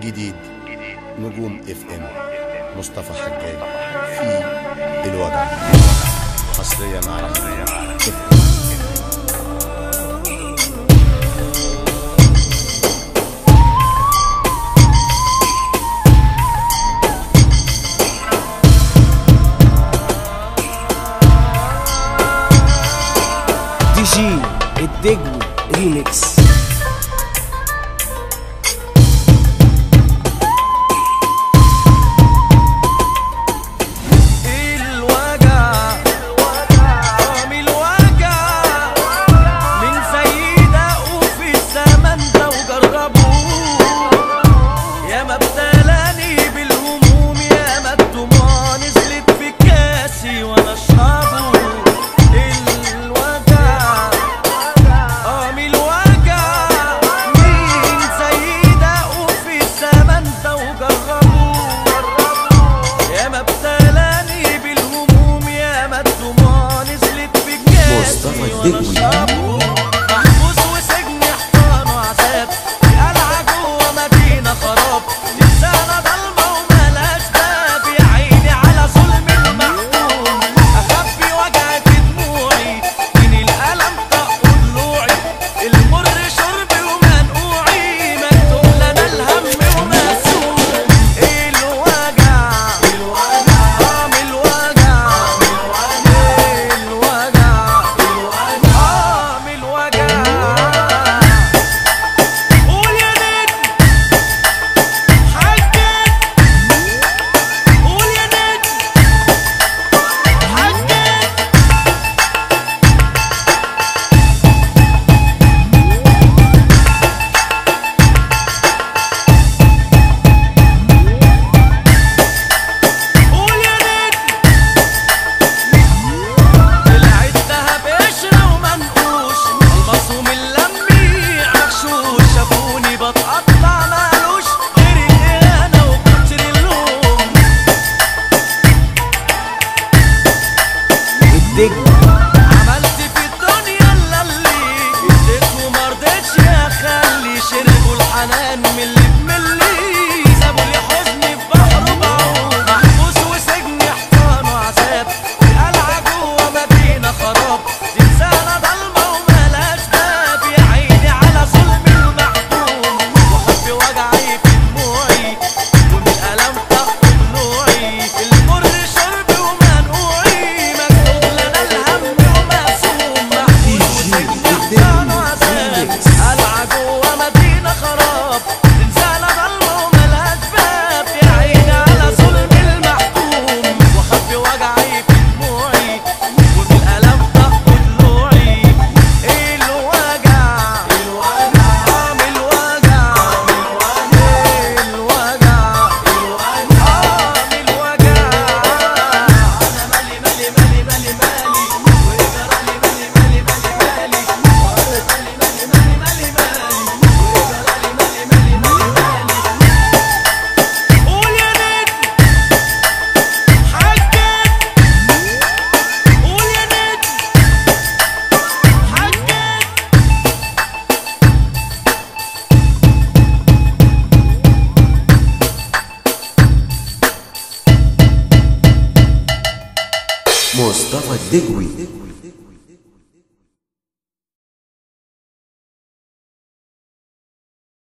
جديد نجوم اف ام مصطفى حجاج في الوجع حصريا على دي جي الدجوي ريميكس. محبوس وسجن حصان وعذاب في قلعة جوه مدينة خراب، لسانة ضلمة وملاش باب، يا عيني على ظلم المحكوم، أخبي وجعة دموعي من الألم طق ضلوعي، المر شربي ومنقوعي، مكتوب لنا الهم ومقسوم. الوجع من الوجع عملت في الدنيا اللي اديت ومرضتش اخلي، شربوا الحنان من اللي بملي، سابوا لي حزني في بحر بعوم، محبوس وسجن حصان وعذاب في قلعة جوه مدينة خراب، لسانة ضلمة وملاش باب، يا عيني على ظلم المحكوم، وحبي وجعي في دموعي ومن الألم طق ضلوعي، المر شربي ومنقوعي، مكتوب لنا الهم ومقسوم، محبوس وسجن حصان وعذاب قلعة جوه مدينة خراب، لسانة ضلمة وملهاش باب، يا عيني على ظلم المحكوم، وخبي وجعي في دموعي ومن الألم طق ضلوعي. الوجع من الوجع من الوجع، أنا مالي مالي مالي مالي مالي ويجرالي مالي مالي مالي مالي وعرفالي مالي مالي مالي مالي ويجرالي مالي مالي مالي مالي. قول يا نجم حجاج، قول يا نجم حجاج. مصطفى الدجوي